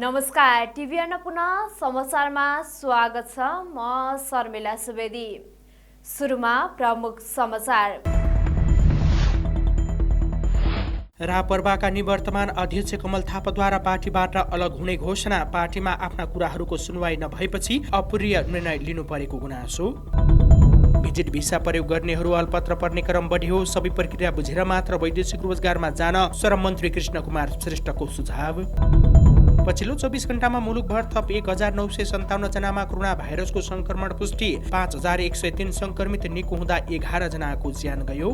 नमस्कार, टिभी अन्नपूर्ण समाचारमा स्वागत छ। म शर्मिला सुवेदी। सुरुमा प्रमुख समाचार। रापरबाका निवर्तमान अध्यक्ष कमल थापाद्वारा पार्टीबाट अलग हुने घोषणा। पार्टीमा आफ्ना कुराहरूको सुनवाई नभएपछि अपूर्य निर्णय लिनु परेको गुनासो। भिजिट भिसा प्रयोग गर्नेहरू अलपत्र पर्ने क्रम बढ्यो। सबै प्रक्रिया बुझेर मात्र वैदेशिक रोजगारमा जान श्रम मन्त्री कृष्ण कुमार श्रेष्ठको सुझाव। पछिल्लो 24 घण्टामा मुलुकभर थप 1957 जनामा कोरोना भाइरसको संक्रमण पुष्टि। 5103 संक्रमित निको हुँदा 11 जनाको ज्यान गयो।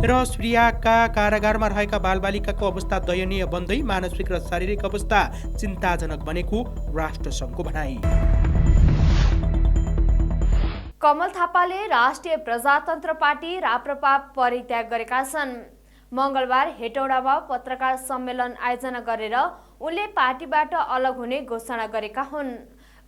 र सिरियाका कारागारमा रहेका बालबालिकाको अवस्था दयनीय बन्दै मानसिक र शारीरिक अवस्था चिन्ताजनक बनेको राष्ट्रसङ्घको भनाई। कमल थापाले राष्ट्रिय प्रजातन्त्र पार्टी राप्रपा परित्याग गरेका छन्। मंगलबार हेटौडामा पत्रकार सम्मेलन आयोजना गरेर उनले पार्टीबाट अलग हुने घोषणा गरेका हुन्।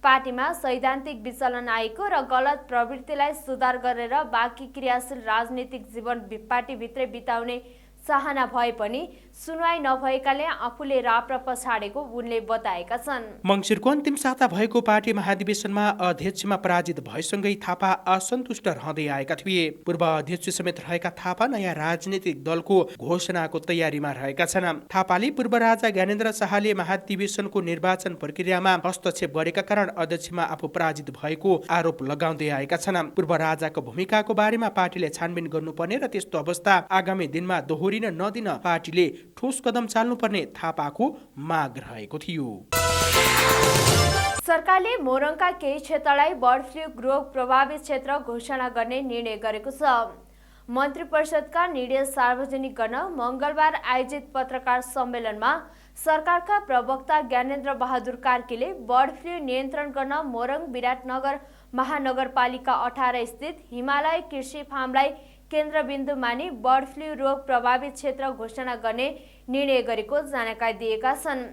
पार्टीमा सैद्धान्तिक विचलन आएको र गलत प्रवृत्तिलाई सुधार गरेर बाँकी क्रियाशील राजनीतिक जीवन पार्टीभित्रै बिताउने चाहना भए पनि सुनवाई नभएकाले आफूले राप्रपा छाडेको उनले बताएका छन्। मङ्सिरको अन्तिम साता भएको पार्टी महाधिवेशनमा अध्यक्षमा पराजित भएसँगै थापा असन्तुष्ट रहँदै आएका थिए। पूर्व अध्यक्ष समेत रहेका थापा नयाँ राजनीतिक दलको घोषणाको तयारीमा रहेका छन्। थापाले पूर्व राजा ज्ञानेन्द्र शाहले महाधिवेशनको निर्वाचन प्रक्रियामा हस्तक्षेप गरेका कारण अध्यक्षमा आफू पराजित भएको आरोप लगाउँदै आएका छन्। पूर्व राजाको भूमिकाको बारेमा पार्टीले छानबिन गर्नुपर्ने र त्यस्तो अवस्था आगामी दिनमा दोहोरिन नदिन पार्टीले ठोस कदम चाल्नुपर्ने थापाको माग रहेको थियो। सरकारले मोरङका केही क्षेत्रलाई बर्ड फ्लू रोग प्रभावित क्षेत्र घोषणा गर्ने निर्णय गरेको छ। मन्त्री परिषदका निर्णय सार्वजनिक गर्न मंगलबार आयोजित पत्रकार सम्मेलनमा सरकारका प्रवक्ता ज्ञानेन्द्र बहादुर कार्कीले बर्ड फ्लू नियन्त्रण गर्न मोरङ विराटनगर महानगरपालिका 18 स्थित हिमालय कृषि फार्मलाई केन्द्रबिन्दु मानी बर्ड फ्लू रोग प्रभावित क्षेत्र घोषणा गर्ने निर्णय गरेको जानकारी दिएका छन्।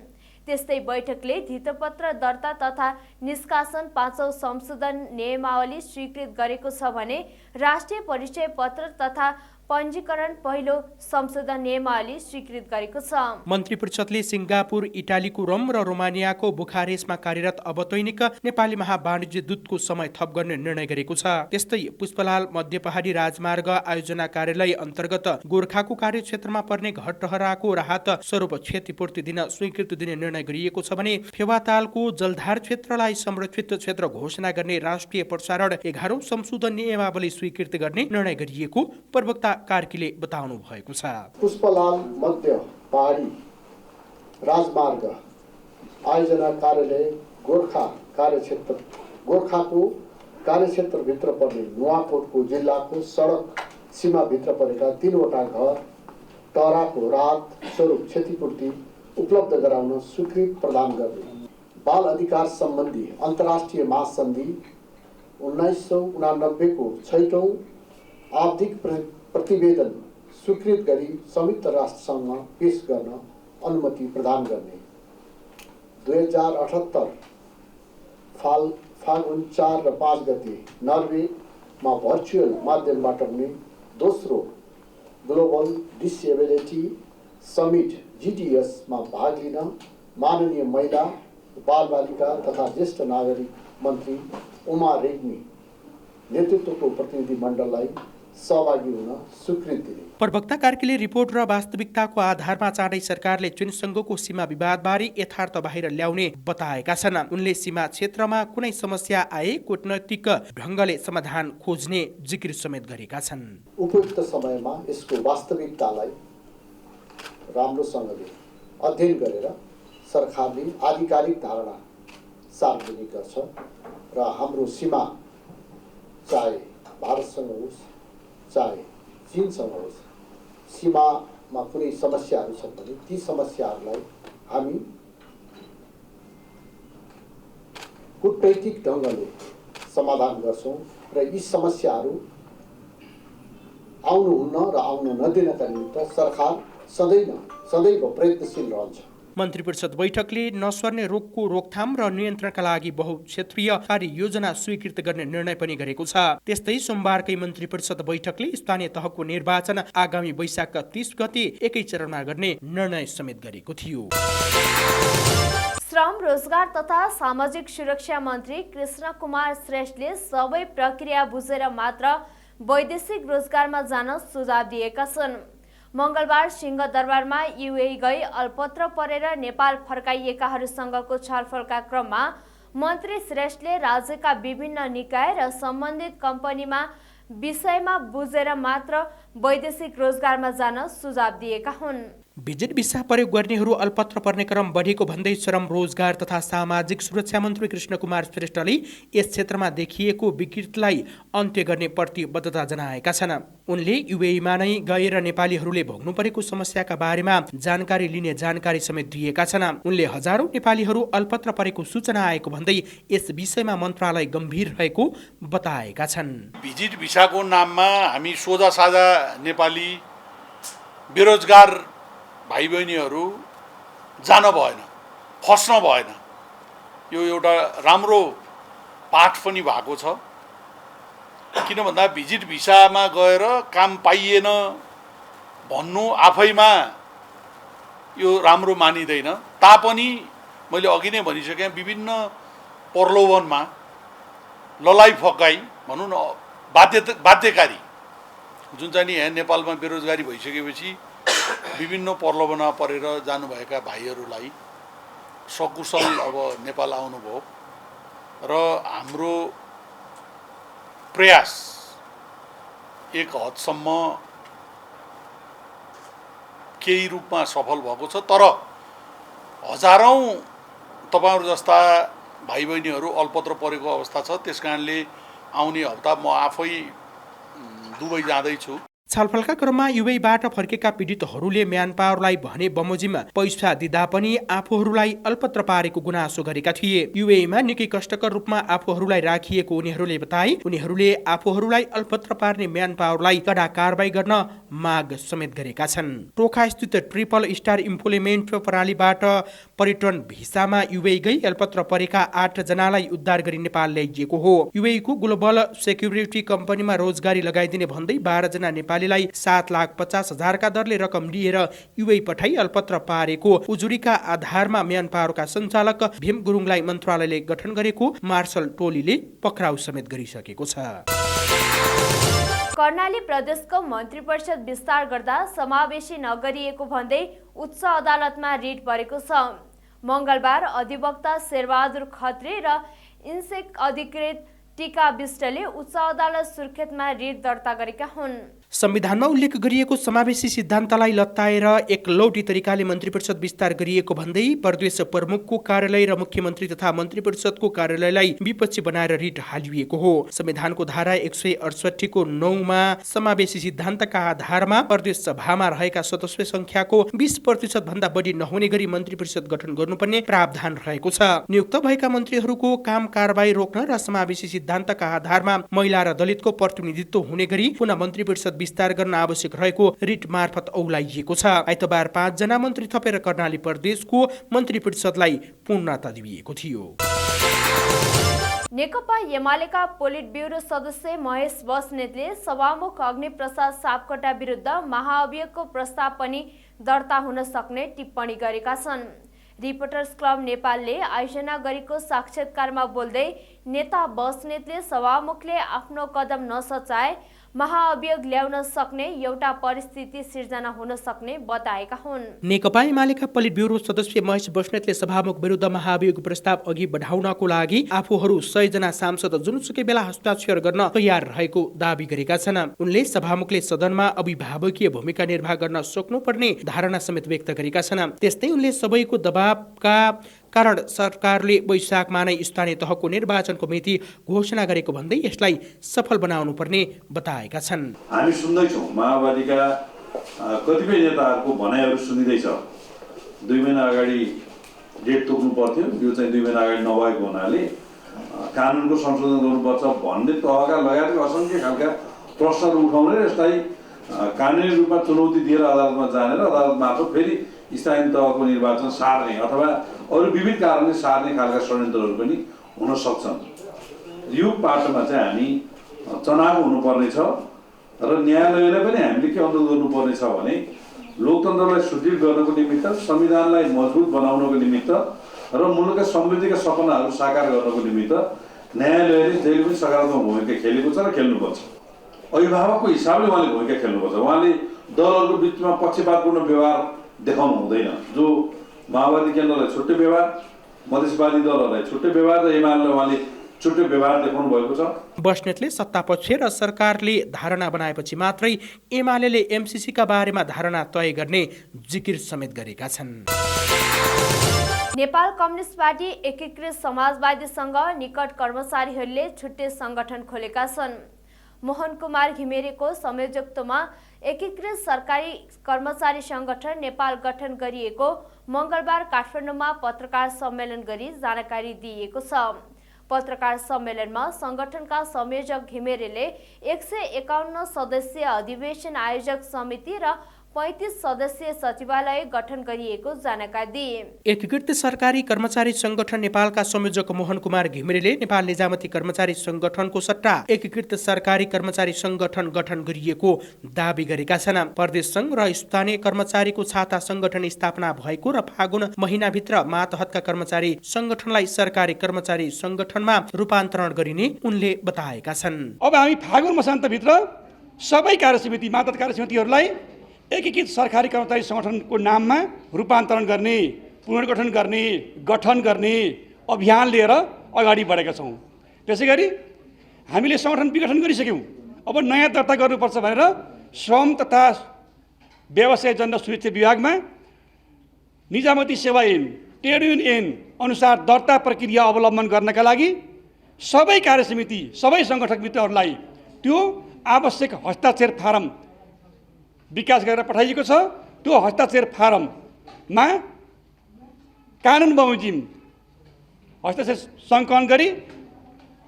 त्यस्तै बैठकले धितोपत्र दर्ता तथा निष्कासन 5औं संशोधन नियमावली स्वीकृत गरेको छ भने राष्ट्रिय परिचय पत्र तथा पञ्जीकरण पहिलो संशोधन नियमावली स्वीकृत गरेको छ। मन्त्री परिषदले सिङ्गापुर, इटालीको रोम र रोमानियाको बुखारेस्टमा कार्यरत अवतैनिक नेपाली महावाणिज्य दूतको समय थप गर्ने निर्णय गरेको छ। त्यस्तै पुष्पलाल मध्य पहाडी राजमार्ग आयोजना कार्यालय अन्तर्गत गोर्खाको कार्यक्षेत्रमा पर्ने घटहराको राहत स्वरूप क्षतिपूर्ति दिन स्वीकृति दिने निर्णय गरिएको छ भने फेवातालको जलधार क्षेत्रलाई संरक्षित क्षेत्र घोषणा गर्ने राष्ट्रिय प्रसारण 11औं संशोधन नियमावली स्वीकृति गर्ने निर्णय गरिएको प्रवक्ता कार्कीले बताउनु भएको छ। पुष्पलाल मध्य पहाडी राजमार्ग आयोजना कार्यालय गोर्खाको कार्यक्षेत्रभित्र पर्ने नुवाकोटको जिल्लाको सडक सीमाभित्र परेका 3वटा घर टहराको राहत स्वरूप क्षतिपूर्ति उपलब्ध गराउन स्वीकृति प्रदान गर्ने, बाल अधिकार सम्बन्धी अन्तर्राष्ट्रिय महासन्धि 1989 को 6औं आवधिक प्रतिवेदन स्वीकृत गरी संयुक्त राष्ट्रसङ्घमा पेश गर्न अनुमति प्रदान गर्ने, 2078 फागुन 4 र 5 गते नर्वेमा भर्चुअल माध्यमबाट हुने दोस्रो ग्लोबल डिसेबिलिटी समिट GDS मा भाग लिन माननीय महिला, बालबालिका तथा ज्येष्ठ नागरिक मन्त्री उमा रेग्मी नेतृत्वको प्रतिनिधि मण्डललाई सहभागी हुन स्वीकृति दिए। प्रवक्ता कार्कीले रिपोर्ट र वास्तविकताको आधारमा चाँडै सरकारले चुनसङ्घको सीमा विवादबारे यथार्थ बाहिर ल्याउने बताएका छन्। उनले सीमा क्षेत्रमा कुनै समस्या आए कूटनैतिक ढङ्गले समाधान खोज्ने जिकिर समेत गरेका छन्। उपयुक्त समयमा यसको वास्तविकतालाई राम्रोसँगले अध्ययन गरेर सरकारले आधिकारिक धारणा सार्वजनिक गर्छ र हाम्रो सीमा चाहे भारतसँग होस् चाहे चीनसँग होस्, सीमामा कुनै समस्याहरू छन् भने ती समस्याहरूलाई हामी कूटनैतिक ढङ्गले समाधान गर्छौँ र यी समस्याहरू आउनुहुन्न र आउन नदिनका निमित्त सरकार सदैव प्रयत्नशील रहन्छ। मन्त्री परिषद बैठकले नसर्ने रोगको रोकथाम र नियन्त्रणका लागि बहुक्षेत्रीय कार्ययोजना स्वीकृत गर्ने निर्णय पनि गरेको छ। त्यस्तै सोमबारकै मन्त्री परिषद बैठकले स्थानीय तहको निर्वाचन आगामी वैशाख 30 गते एकै चरणमा गर्ने निर्णय समेत गरेको थियो। श्रम रोजगार तथा सामाजिक सुरक्षा मन्त्री कृष्ण कुमार श्रेष्ठले सबै प्रक्रिया बुझेर मात्र वैदेशिक रोजगारमा जान सुझाव दिएका छन्। मंगलबार सिंहदरबारमा युए गई अल्पत्र परेर नेपाल फर्काइएकाहरूसँगको छलफलका क्रममा मन्त्री श्रेष्ठले राज्यका विभिन्न निकाय र सम्बन्धित कम्पनीमा विषयमा बुझेर मात्र वैदेशिक रोजगारमा जान सुझाव दिएका हुन्। भिजिट भिसा प्रयोग गर्नेहरू अल्पत्र पर्ने क्रम बढेको भन्दै श्रम रोजगार तथा सामाजिक सुरक्षा मन्त्री कृष्ण कुमार श्रेष्ठले यस क्षेत्रमा देखिएको विकृतिलाई अन्त्य गर्ने प्रतिबद्धता जनाएका छन्। उनले युएईमा नै गएर नेपालीहरूले भोग्नु परेको समस्याका बारेमा जानकारी लिने जानकारी समेत दिएका छन्। उनले हजारौं नेपालीहरू अल्पत्र परेको सूचना आएको भन्दै यस विषयमा मन्त्रालय गम्भीर रहेको बताएका छन्। भिजिट भिसाको नाममा हामी सोझा साझा नेपाली बेरोजगार भाइ बहिनीहरू जान भएन, फस्न भएन। यो एउटा राम्रो पाठ पनि भएको छ। किन भन्दा भिजिट भिसामा गएर काम पाइएन भन्नु आफैमा यो राम्रो मानिँदैन। तापनि मैले अघि नै भनिसकेँ, विभिन्न प्रलोभनमा ललाई फकाई भनौँ न बाध्यकारी जुन चाहिँ नि यहाँ नेपालमा बेरोजगारी भइसकेपछि विभिन्न प्रलोभनमा परेर जानुभएका भाइहरूलाई सकुशल अब नेपाल आउनुभयो र हाम्रो प्रयास एक हदसम्म केही रूपमा सफल भएको छ। तर हजारौं तपाईहरु जस्ता भाइ बहिनीहरू अल्पत्र परेको अवस्था छ। त्यसकारणले आउने हप्ता म आफै दुबई जाँदैछु। छलफलका क्रममा युएईबाट फर्केका पीडितहरूले म्यानपावरलाई भने बमोजिममा पैसा दिँदा पनि आफूहरूलाई अल्पत्र पारेको गुनासो गरेका थिए। युएईमा निकै कष्टकर रूपमा आफूहरूलाई राखिएको उनीहरूले बताए। उनीहरूले आफूहरूलाई अल्पत्र पार्ने म्यानपावरलाई कडा कारबाही गर्न माग समेत गरेका छन्। टोखा स्थित ट्रिपल स्टार इम्प्लोइमेन्ट प्रणालीबाट पर्यटन भिसामा युएई गई अल्पत्र परेका 8 जनालाई उद्धार गरी नेपाल ल्याइएको हो। युएईको ग्लोबल सेक्युरिटी कम्पनीमा रोजगारी लगाइदिने भन्दै 12 जना नेपालीलाई 7,50,000 का दरले रकम लिएर युएई पठाई अल्पत्र पारेको उजुरीका आधारमा म्यानपावरका सञ्चालक भीम गुरुङलाई मन्त्रालयले गठन गरेको मार्शल टोलीले पक्राउ समेत गरिसकेको छ। कर्णाली प्रदेशको मन्त्री परिषद विस्तार गर्दा समावेशी नगरिएको भन्दै उच्च अदालतमा रिट परेको छ। मंगलबार अधिवक्ता शेरबहादुर खत्री र इन्सेक अधिकृत टीका विष्टले उच्च अदालत सुर्खेतमा रिट दर्ता गरेका हुन्। संविधानमा उल्लेख गरिएको समावेशी सिद्धान्तलाई लत्ताएर एकलौटी तरिकाले मन्त्री परिषद विस्तार गरिएको भन्दै प्रदेश प्रमुखको कार्यालय र मुख्यमन्त्री तथा मन्त्री परिषदको कार्यालयलाई विपक्षी बनाएर रिट हालिएको हो। संविधानको धारा 168 को 9 मा समावेशी सिद्धान्तका आधारमा प्रदेश सभामा रहेका सदस्य संख्याको 20% भन्दा बढी नहुने गरी मन्त्री परिषद गठन गर्नुपर्ने प्रावधान रहेको छ। नियुक्त भएका मन्त्रीहरूको काम कारबाही रोक्न र समावेशी सिद्धान्तका आधारमा महिला र दलितको प्रतिनिधित्व हुने गरी पुनः मन्त्री परिषद विस्तार गर्न आवश्यक रहेको रिट मार्फत औलाइएको छ। आइतबार 5 जना मन्त्री थपेर कर्णाली प्रदेशको मन्त्री परिषदलाई पूर्णता दिइएको थियो। नेकपा एमालेका पोलिट ब्युरो सदस्य महेश बस्नेतले सभामुख अग्निप्रसाद सापकोटा विरुद्ध महाअभियोगको प्रस्ताव पनि दर्ता हुन सक्ने टिप्पणी गरेका छन्। रिपोर्टर्स क्लब नेपालले आयोजना गरेको साक्षात्कारमा बोल्दै नेता बस्नेतले सभामुखले आफ्नो कदम नसचाए महाअभियोग ल्याउन सक्ने एउटा परिस्थिति सिर्जना हुन सक्ने बताएका हुन्। नेकपा एमालेका पोलिट ब्युरो सदस्य महेश बस्नेतले सभामुख विरुद्ध महाअभियोग प्रस्ताव अघि बढाउनको लागि आफूहरू 100 जना सांसद जुनसुकै बेला हस्ताक्षर गर्न तयार रहेको दावी गरेका छन्। उनले सभामुखले सदनमा अभिभावकीय भूमिका निर्वाह गर्न सक्नुपर्ने धारणा समेत व्यक्त गरेका छन्। त्यस्तै उनले सबैको दबावका कारण सरकारले वैशाखमा नै स्थानीय तहको निर्वाचनको मिति घोषणा गरेको भन्दै यसलाई सफल बनाउनु पर्ने बताएका छन्। हामी सुन्दैछौँ माओवादीका कतिपय नेताहरूको भनाइहरू सुनिँदैछ। 2 महिना अगाडि डेट तोक्नु पर्थ्यो, यो चाहिँ 2 महिना अगाडि नभएको हुनाले कानुनको संशोधन गर्नुपर्छ भन्ने तहका लगायतका असंख्य खालका प्रश्नहरू उठाउने र यसलाई कानुनी रूपमा चुनौती दिएर अदालतमा जाने र अदालत मार्फत फेरि स्थानीय तहको निर्वाचन सार्ने अथवा अरू विविध कारणले सार्ने खालका षड्यन्त्रहरू पनि हुन सक्छन्। यो पाटोमा चाहिँ हामी चनाखो हुनुपर्ने छ र न्यायालयले पनि हामीले के अनुरोध गर्नुपर्ने छ भने लोकतन्त्रलाई सुदृढ गर्नको निमित्त, संविधानलाई मजबुत बनाउनको निमित्त र मुलुकका समृद्धिका सपनाहरू साकार गर्नको निमित्त न्यायालयले जहिले पनि सकारात्मक भूमिका खेलेको छ र खेल्नुपर्छ। अभिभावकको हिसाबले उहाँले भूमिका खेल्नुपर्छ। उहाँले दलहरूको बिचमा पक्षपातपूर्ण व्यवहार देखाउनु हुँदैन। जो माओवादी केन्द्रलाई छुट्टै व्यवहार, मधेसवादी दलहरूलाई छुट्टै व्यवहार र एमालेलाई उहाँले छुट्टै व्यवहार देखाउनु भएको छ। बस्नेतले सत्तापक्ष र सरकारले धारणा बनाएपछि मात्रै एमाले एमसीसीका बारेमा धारणा तय गर्ने जिकिर समेत गरेका छन्। नेपाल कम्युनिस्ट पार्टी एकीकृत समाजवादीसँग निकट कर्मचारीहरूले छुट्टै संगठन खोलेका छन्। मोहन कुमार घिमिरेको संयोजकत्वमा एकीकृत सरकारी कर्मचारी संगठन नेपाल गठन गरिएको मंगलबार काठमाडौँमा पत्रकार सम्मेलन गरी जानकारी दिइएको छ। पत्रकार सम्मेलनमा संगठनका संयोजक घिमिरेले 151 सदस्यीय अधिवेशन आयोजक समिति र 35 सदस्यीय सचिवालय गठन गरिएको जानकारी दिए। एकीकृत सरकारी कर्मचारी संगठन नेपालका संयोजक मोहन कुमार घिमिरेले नेपाल निजामती कर्मचारी संगठनको सट्टा एकीकृत सरकारी कर्मचारी संगठन गठन गरिएको दावी गरेका छन्। प्रदेश संघ र स्थानीय कर्मचारीको छाता संगठन स्थापना भएको र फागुन महिनाभित्र मातहतका कर्मचारी संगठनलाई सरकारी कर्मचारी संगठनमा रूपान्तरण गरिने उनले बताएका छन्। अब हामी फागुन मसान्तभित्र सबै कार्यसमिति मातहत कार्यसमितिहरूलाई एकीकृत सरकारी कर्मचारी संगठनको नाममा रूपान्तरण गर्ने, पुनर्गठन गर्ने, गठन गर्ने अभियान लिएर अगाडि बढेका छौँ। त्यसै गरी हामीले संगठन विघटन गरिसक्यौँ। अब नयाँ दर्ता गर्नुपर्छ भनेर श्रम तथा व्यवसाय जन सुरक्षा विभागमा निजामती सेवा ऐन, ट्रेड युनियन ऐन अनुसार दर्ता प्रक्रिया अवलम्बन गर्नका लागि सबै कार्यसमिति, सबै सङ्गठक मित्रहरूलाई त्यो आवश्यक हस्ताक्षर फारम विकास गरेर पठाइएको छ। त्यो हस्ताक्षर फारममा कानुन बमोजिम हस्ताक्षर सङ्कलन गरी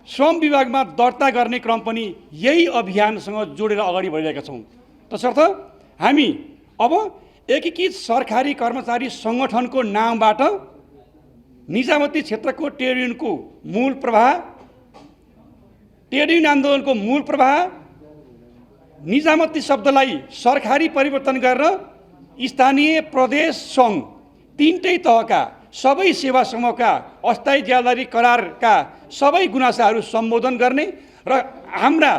श्रम विभागमा दर्ता गर्ने क्रम पनि यही अभियानसँग जोडेर अगाडि बढिरहेका छौँ। तसर्थ हामी अब एकीकृत सरकारी कर्मचारी सङ्गठनको नामबाट निजामती क्षेत्रको ट्रेड युनियनको मूल प्रवाह, ट्रेड युनियन आन्दोलनको मूल प्रवाह, निजामती शब्दलाई सरकारी परिवर्तन गरेर स्थानीय प्रदेश सङ्घ तीनटै तहका सबै सेवा समूहका अस्थायी ज्यादारी करारका सबै गुनासाहरू सम्बोधन गर्ने र हाम्रा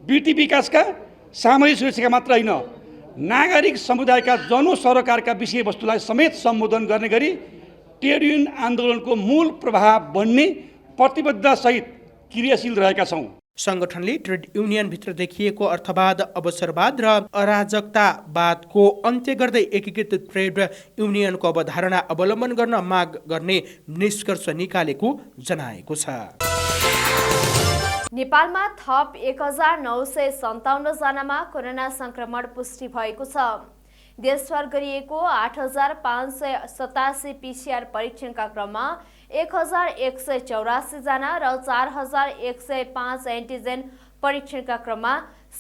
वृत्ति विकासका, सामाजिक सुरक्षाका मात्र होइन, नागरिक समुदायका जनसरोकारका विषयवस्तुलाई समेत सम्बोधन गर्ने गरी ट्रेड युनियन आन्दोलनको मूल प्रवाह बन्ने प्रतिबद्धतासहित क्रियाशील रहेका छौँ। संगठनले ट्रेड युनियनभित्र देखिएको अर्थवाद, अवसरवाद र अराजकतावादको अन्त्य गर्दै एकीकृत ट्रेड युनियनको अवधारणा अवलम्बन गर्न माग गर्ने निष्कर्ष निकालेको जनाएको छ। नेपालमा थप 1957 जनामा कोरोना संक्रमण पुष्टि भएको छ। देशभर गरिएको 8587 पीसीआर परीक्षणका क्रममा 1184 जना र 4105 एन्टिजेन परीक्षणका क्रममा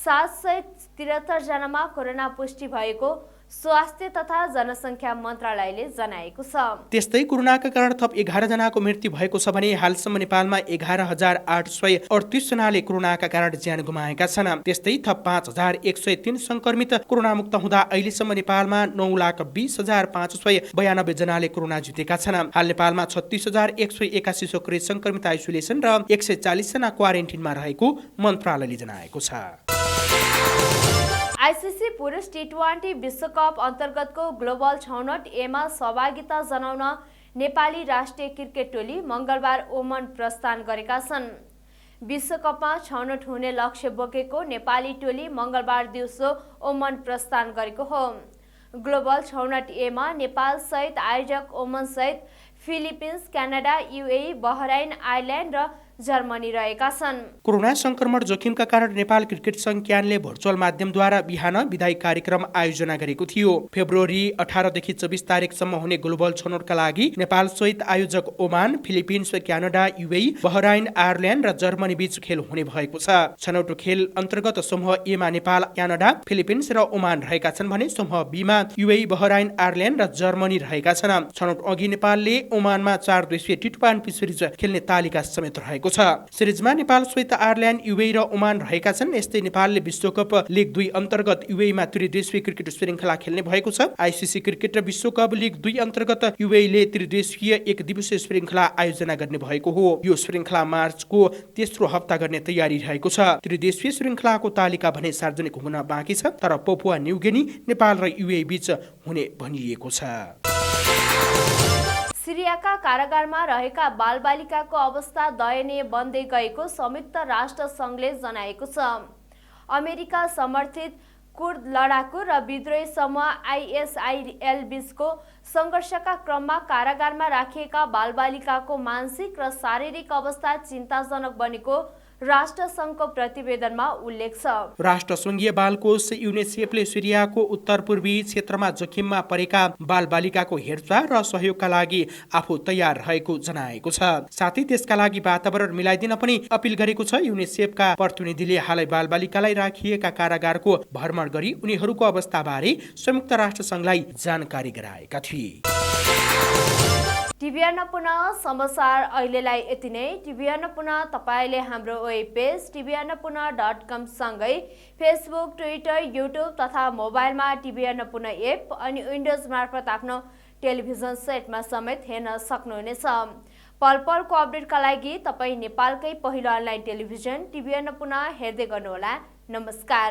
773 जनामा कोरोना पुष्टि भएको स्वास्थ्य तथा जनसङ्ख्या मन्त्रालयले जनाएको छ। त्यस्तै कोरोनाका कारण थप 11 जनाको मृत्यु भएको छ भने हालसम्म नेपालमा 11838 जनाले कोरोनाका कारण ज्यान गुमाएका छन्। त्यस्तै थप 5103 संक्रमित कोरोना मुक्त हुँदा अहिलेसम्म नेपालमा 9,20,592 जनाले कोरोना जितेका छन्। हाल नेपालमा 36,181 सक्रिय संक्रमित आइसोलेसन र 140 जना क्वारेन्टिनमा रहेको मन्त्रालयले जनाएको छ। आइसिसी पुरुष टी20 विश्वकप अन्तर्गतको ग्लोबल छनौट एमा सहभागिता जनाउन नेपाली राष्ट्रिय क्रिकेट टोली मंगलबार ओमान प्रस्थान गरेका छन्। विश्वकपमा छनौट हुने लक्ष्य बोकेको नेपाली टोली मंगलबार दिउँसो ओमान प्रस्थान गरेको हो। ग्लोबल छनौट एमा नेपाल सहित आयोजक ओमान सहित Philippines, Canada, UAE, Bahrain, island र जर्मनी रहेका छन्। कोरोना संक्रमण जोखिमका कारण नेपाल क्रिकेट संघ क्यानले भर्चुअल माध्यमद्वारा बिहान विदाई कार्यक्रम आयोजना गरेको थियो। फेब्रुअरी 18 देखि 24 तारिकसम्म हुने ग्लोबल छनौटका लागि नेपाल सहित आयोजक Oman, Philippines, Canada, UAE, Bahrain, Ireland र जर्मनी बीच खेल हुने भएको छ। छनौट खेल अन्तर्गत समूह ए मा नेपाल, क्यानाडा, फिलिपिन्स र ओमान रहेका छन् भने समूह बी मा युएई, बहराइन, आयरल्यान्ड र जर्मनी रहेका छन्। छनौट अघि नेपालले ओमानमा 4 देशीय टी20 सिरिज खेल्ने तालिका समेत रहेको भएको छ। सिरिजमा नेपाल सहित आयरल्यान्ड, युए र ओमान रहेका छन्। यस्तै नेपालले विश्वकप लिग 2 अन्तर्गत युएमा त्रिदेशीय क्रिकेट श्रृङ्खला खेल्ने भएको छ। आइसिसी क्रिकेट र विश्वकप लिग 2 अन्तर्गत युएले त्रिदेशीय एक दिवसीय श्रृङ्खला आयोजना गर्ने भएको हो। यो श्रृङ्खला मार्चको तेस्रो हप्ता गर्ने तयारी रहेको छ। त्रिदेशीय श्रृङ्खलाको तालिका भने सार्वजनिक हुन बाँकी छ, तर पपुवा न्युगिनी, नेपाल र युए बीच हुने भनिएको छ। सिरियाका कारागारमा रहेका बालबालिकाको अवस्था दयनीय बन्दै गएको संयुक्त राष्ट्र सङ्घले जनाएको छ। अमेरिका समर्थित कुर्द लडाकु र विद्रोही समूह आइएसआइएल बीचको सङ्घर्षका क्रममा कारागारमा राखिएका बालबालिकाको मानसिक र शारीरिक अवस्था चिन्ताजनक बनेको राष्ट्रसङ्घको प्रतिवेदनमा उल्लेख छ। राष्ट्रसङ्घीय बाल कोष युनिसेफले सिरियाको उत्तर पूर्वी क्षेत्रमा जोखिममा परेका बालबालिकाको हेरचाह र सहयोगका लागि आफू तयार रहेको जनाएको छ। साथै त्यसका लागि वातावरण मिलाइदिन पनि अपिल गरेको छ। युनिसेफका प्रतिनिधिले हालै बालबालिकालाई राखिएका कारागारको भ्रमण गरी उनीहरूको अवस्थाबारे संयुक्त राष्ट्रसङ्घलाई जानकारी गराएका थिए। टिभीएन पुनः समाचार अहिलेलाई यति नै। टिभीएन पुनः तपाईले हाम्रो वेब पेज tvnpunah.com सँगै फेसबुक, ट्विटर, युट्युब तथा मोबाइलमा टिभीएन पुनः एप अनि विन्डोज मार्फत आफ्नो टेलिभिजन सेटमा समेत हेर्न सक्नुहुनेछ। पल पलको अपडेटका लागि तपाईँ नेपालकै पहिलो अनलाइन टेलिभिजन टिभीएन पुनः हेर्दै गर्नुहोला। नमस्कार।